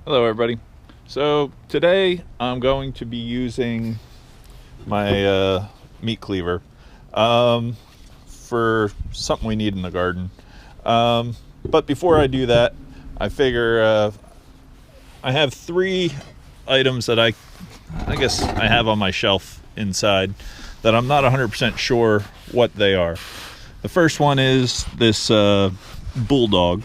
Hello everybody. So today I'm going to be using my meat cleaver for something we need in the garden. But before I do that, I figure I have three items that I guess I have on my shelf inside that I'm not 100% sure what they are. The first one is this bulldog.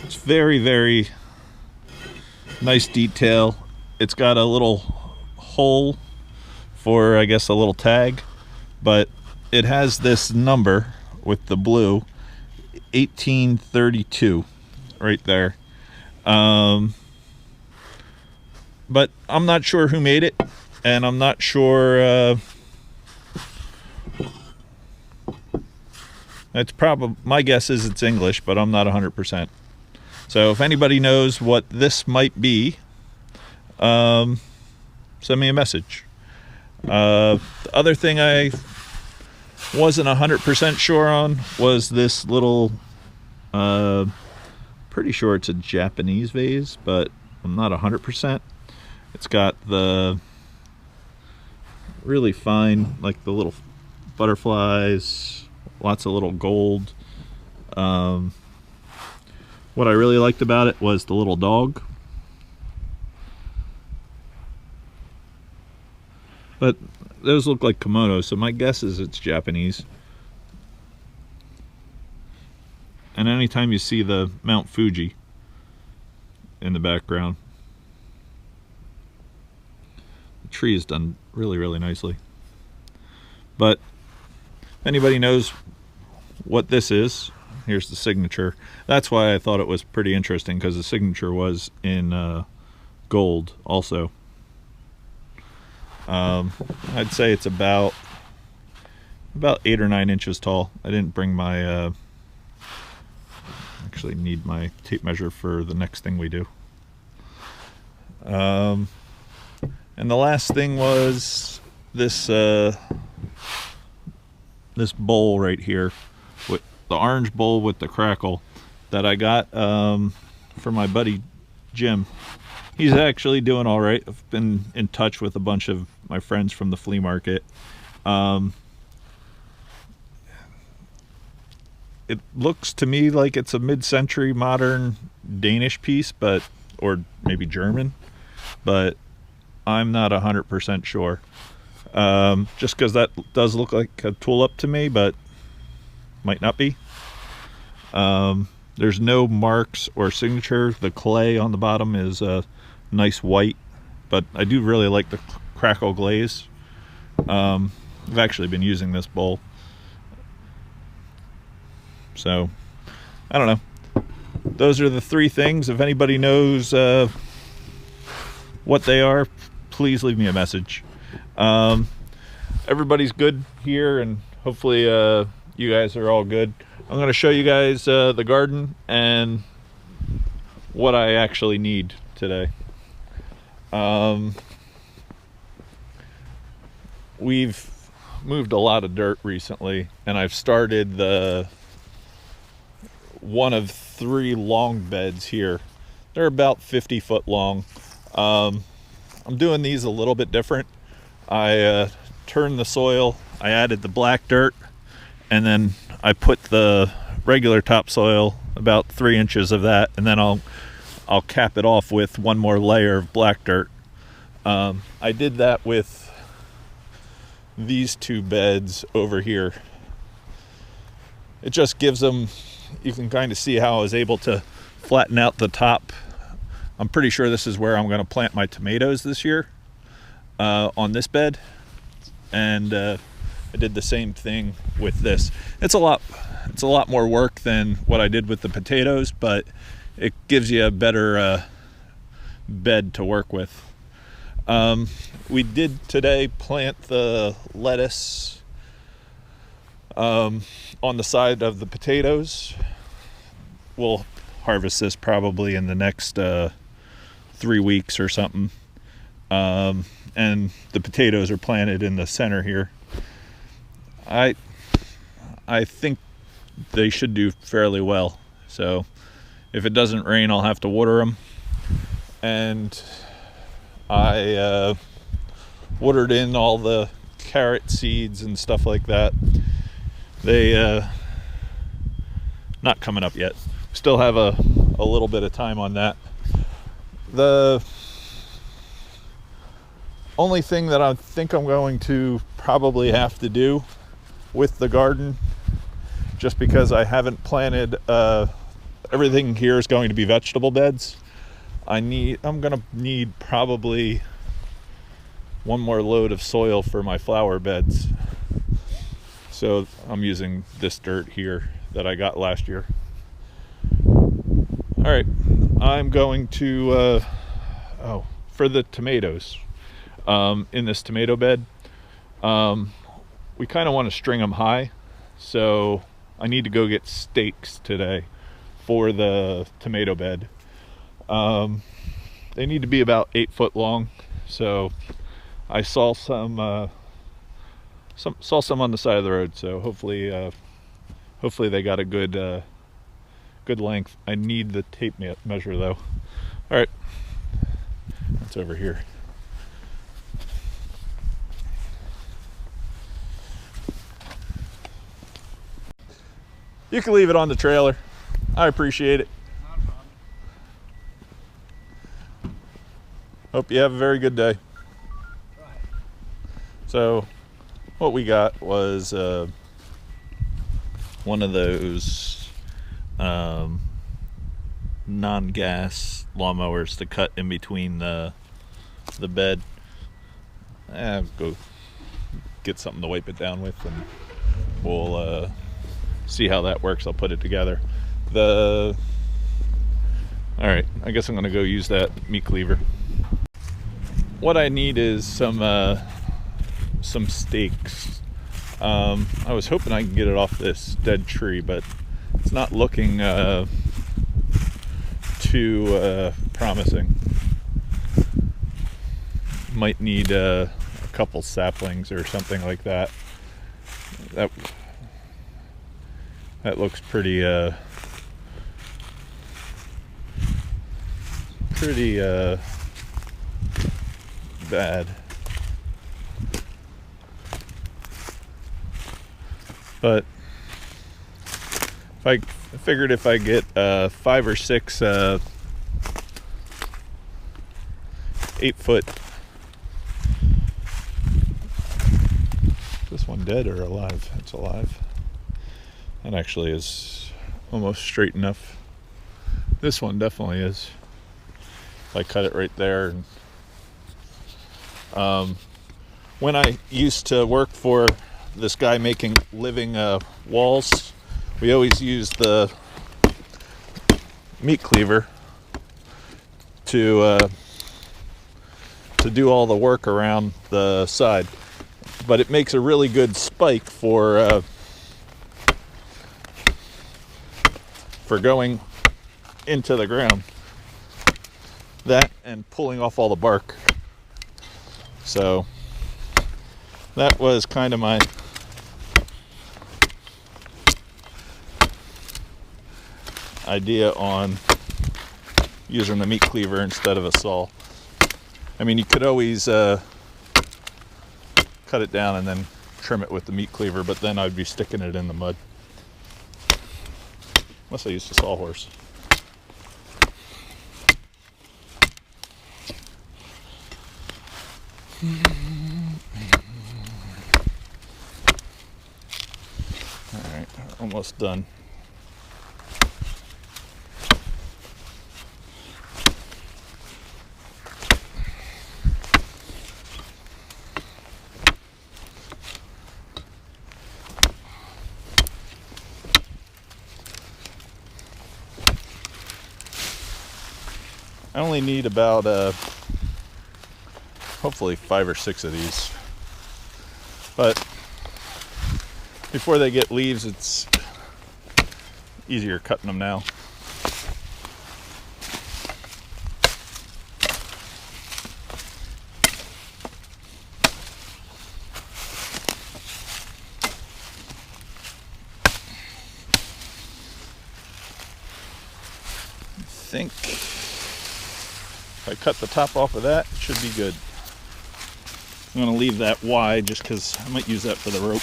It's very nice detail. It's got a little hole for, I guess, a little tag, but it has this number with the blue 1832 right there. But I'm not sure who made it, and I'm not sure it's probably, my guess is it's English, but I'm not 100%. So if anybody knows what this might be, send me a message. The other thing I wasn't 100% sure on was this little, pretty sure it's a Japanese vase, but I'm not 100%. It's got the really fine, like the little butterflies, lots of little gold. What I really liked about it was the little dog. But those look like kimonos, so my guess is it's Japanese. And anytime you see the Mount Fuji in the background, the tree is done really nicely. But if anybody knows what this is, here's the signature. That's why I thought it was pretty interesting, because the signature was in gold also. I'd say it's about 8 or 9 inches tall. I didn't bring my actually need my tape measure for the next thing we do. And the last thing was this this bowl right here, with the orange bowl with the crackle, that I got for my buddy Jim. He's actually doing all right. I've been in touch with a bunch of my friends from the flea market. It looks to me like it's a mid-century modern Danish piece, or maybe German, but I'm not 100% sure. Just because that does look like a tulip to me, but might not be. There's no marks or signature. The clay on the bottom is a nice white, but I do really like the crackle glaze. I've actually been using this bowl, so I don't know. Those are the three things. If anybody knows what they are, please leave me a message. Everybody's good here, and hopefully you guys are all good. I'm going to show you guys the garden and what I actually need today. We've moved a lot of dirt recently, and I've started one of 3 long beds here. They're about 50 foot long. I'm doing these a little bit different. I turned the soil, I added the black dirt, and then I put the regular topsoil, about 3 inches of that, and then I'll cap it off with one more layer of black dirt. I did that with these 2 beds over here. It just gives them, you can kind of see how I was able to flatten out the top. I'm pretty sure this is where I'm going to plant my tomatoes this year, on this bed. And I did the same thing with this. It's a lot more work than what I did with the potatoes, but it gives you a better bed to work with. We did today plant the lettuce on the side of the potatoes. We'll harvest this probably in the next 3 weeks or something. And the potatoes are planted in the center here. I think they should do fairly well. So if it doesn't rain, I'll have to water them. And I watered in all the carrot seeds and stuff like that. They not coming up yet. Still have a little bit of time on that. The only thing that I think I'm going to probably have to do with the garden, just because I haven't planted, everything here is going to be vegetable beds. I'm gonna need probably one more load of soil for my flower beds. So I'm using this dirt here that I got last year. All right, I'm going to, for the tomatoes, in this tomato bed, we kind of want to string them high. So I need to go get stakes today for the tomato bed. They need to be about 8 foot long. So I saw some on the side of the road. So hopefully they got a good length. I need the tape measure though. All right, that's over here. You can leave it on the trailer. I appreciate it. Not a problem. Hope you have a very good day. Right. So what we got was one of those non-gas lawnmowers to cut in between the bed. I'll go get something to wipe it down with, and we'll see how that works. I'll put it together. All right, I guess I'm gonna go use that meat cleaver. What I need is some stakes. I was hoping I could get it off this dead tree, but it's not looking too promising. Might need a couple saplings or something like that. That looks pretty bad. But I figured if I get 5 or 6 8 foot. Is this one dead or alive? It's alive. That actually is almost straight enough. This one definitely is. If I cut it right there. When I used to work for this guy making living walls, we always used the meat cleaver to do all the work around the side. But it makes a really good spike for going into the ground. That and pulling off all the bark. So that was kind of my idea on using the meat cleaver instead of a saw. I mean, you could always cut it down and then trim it with the meat cleaver, but then I'd be sticking it in the mud. Unless I used a sawhorse. Alright, almost done. I only need about hopefully 5 or 6 of these, but before they get leaves, it's easier cutting them now. think if I cut the top off of that, it should be good. I'm going to leave that wide just because I might use that for the rope.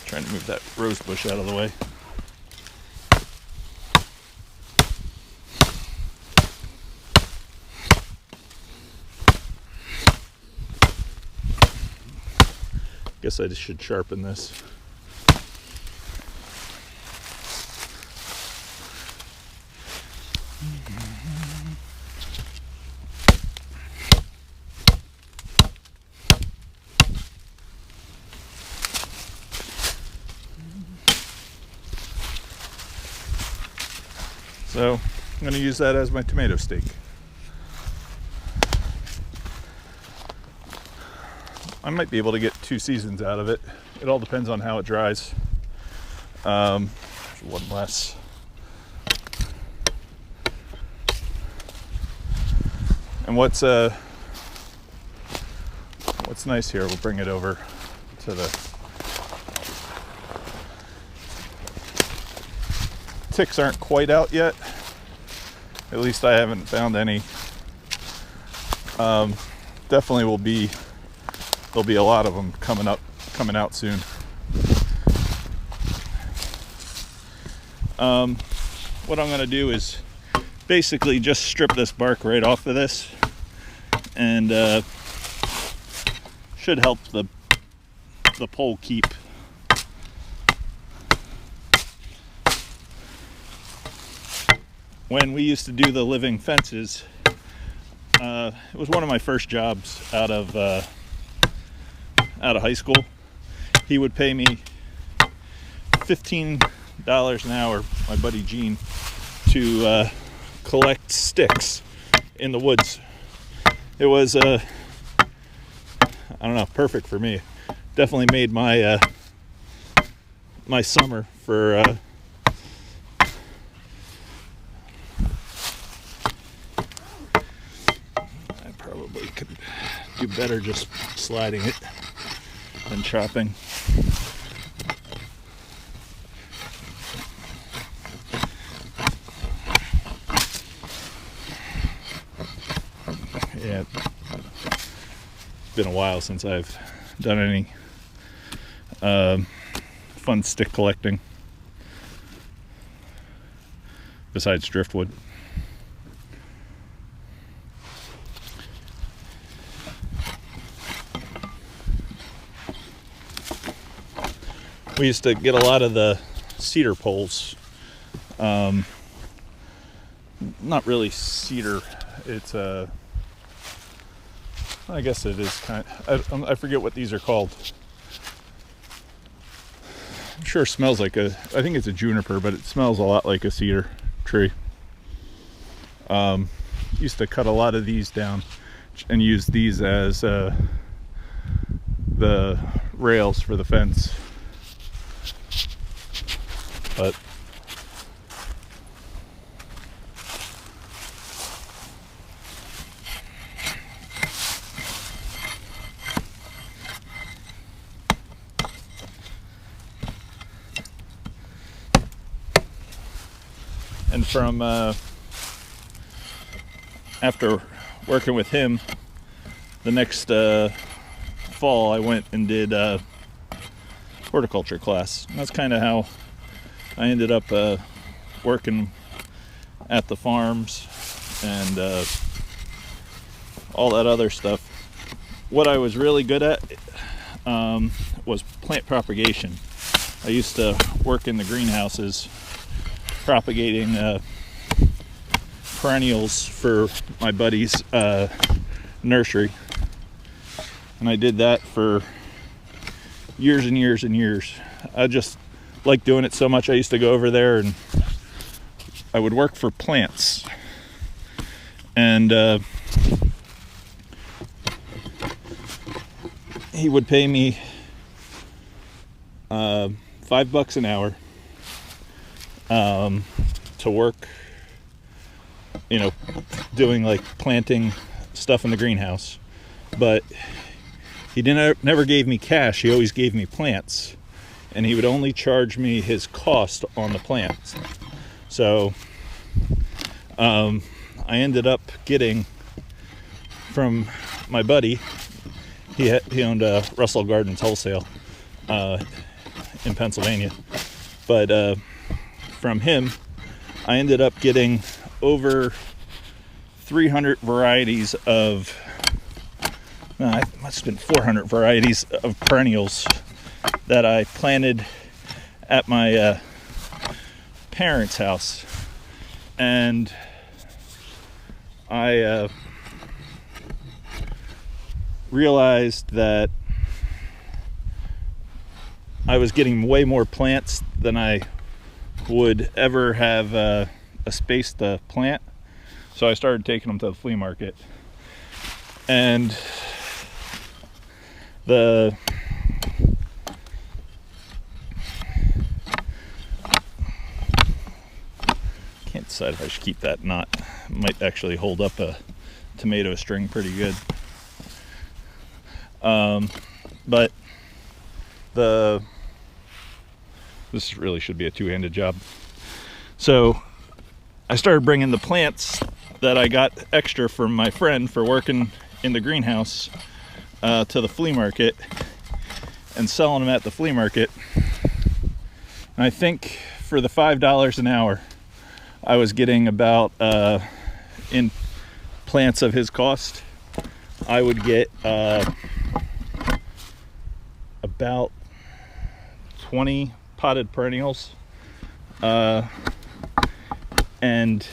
Trying to move that rose bush out of the way. Guess I just should sharpen this. So I'm going to use that as my tomato stake. I might be able to get 2 seasons out of it. It all depends on how it dries. There's one less. And what's nice here, we'll bring it over to the ticks aren't quite out yet. At least I haven't found any. Definitely there'll be a lot of them coming out soon. What I'm gonna do is basically just strip this bark right off of this, and should help the pole keep. When we used to do the living fences, it was one of my first jobs out of high school. He would pay me $15 an hour, my buddy Gene, to collect sticks in the woods. It was I don't know, perfect for me. Definitely made my my summer for I probably could do better just sliding it than chopping. Yeah, it's been a while since I've done any fun stick collecting besides driftwood. We used to get a lot of the cedar poles. Not really cedar. It's I guess it is kind of, I forget what these are called. I'm sure it smells like I think it's a juniper, but it smells a lot like a cedar tree. Used to cut a lot of these down and use these as the rails for the fence. But and from after working with him, the next fall I went and did horticulture class. And that's kind of how I ended up working at the farms and all that other stuff. What I was really good at was plant propagation. I used to work in the greenhouses propagating perennials for my buddy's nursery, and I did that for years and years and years. I just liked doing it so much. I used to go over there and I would work for plants, and he would pay me $5 an hour to work, doing like planting stuff in the greenhouse. But he never gave me cash. He always gave me plants, and he would only charge me his cost on the plants. So I ended up getting from my buddy. He owned Russell Gardens Wholesale in Pennsylvania, but from him I ended up getting over 300 varieties of, it must have been 400 varieties of perennials that I planted at my parents' house. And I realized that I was getting way more plants than I would ever have a space to plant. So I started taking them to the flea market, and can't decide if I should keep that knot. It might actually hold up a tomato string pretty good. But this really should be a two-handed job. So I started bringing the plants that I got extra from my friend for working in the greenhouse to the flea market and selling them at the flea market. And I think for the $5 an hour, I was getting about, in plants of his cost, I would get about 20 potted perennials, and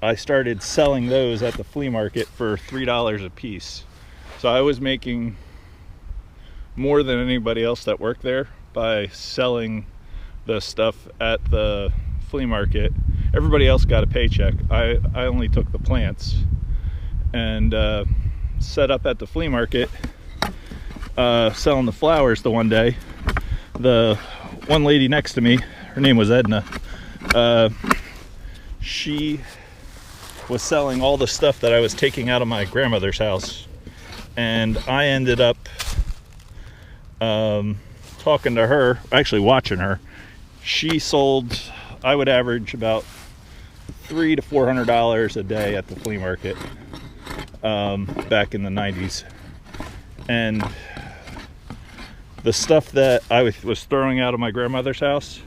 I started selling those at the flea market for $3 a piece. So I was making more than anybody else that worked there by selling the stuff at the flea market. Everybody else got a paycheck. I only took the plants, and set up at the flea market selling the flowers. The one day, the one lady next to me, her name was Edna, she was selling all the stuff that I was taking out of my grandmother's house, and I ended up talking to her, actually watching her. She sold, I would average about $300 to $400 a day at the flea market back in the 90s. And the stuff that I was throwing out of my grandmother's house,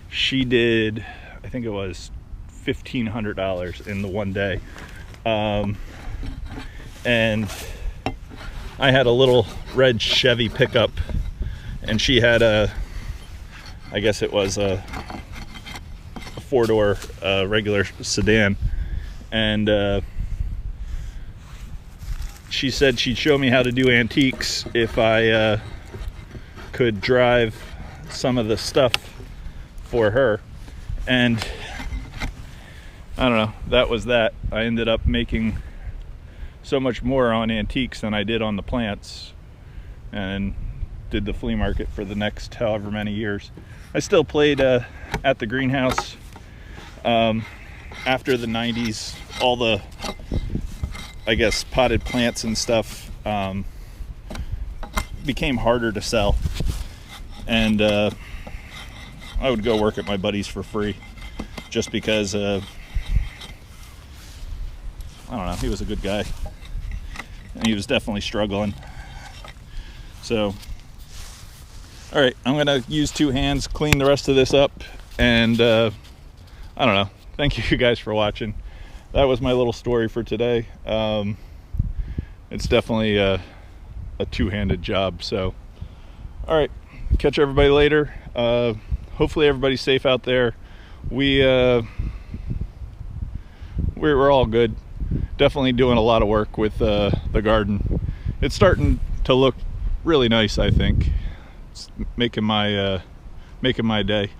she did, I think it was $1,500 in the one day. And I had a little red Chevy pickup, and she had I guess it was a four-door regular sedan. And she said she'd show me how to do antiques if I could drive some of the stuff for her. And I don't know, that was that. I ended up making so much more on antiques than I did on the plants, and did the flea market for the next however many years. I still played at the greenhouse after the 90s. All the, I guess, potted plants and stuff became harder to sell, and I would go work at my buddy's for free just because I don't know, he was a good guy and he was definitely struggling. So all right, I'm gonna use two hands, clean the rest of this up, and I don't know, thank you guys for watching. That was my little story for today. It's definitely a two-handed job. So all right, catch everybody later. Hopefully everybody's safe out there. We're all good. Definitely doing a lot of work with the garden. It's starting to look really nice, I think. It's making my day.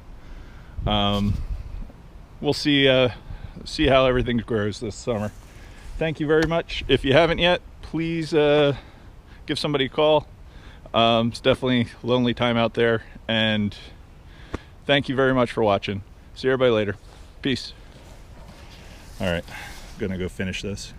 We'll see how everything grows this summer. Thank you very much. If you haven't yet, please give somebody a call. It's definitely a lonely time out there, and thank you very much for watching. See everybody later. Peace. All right, I'm gonna go finish this.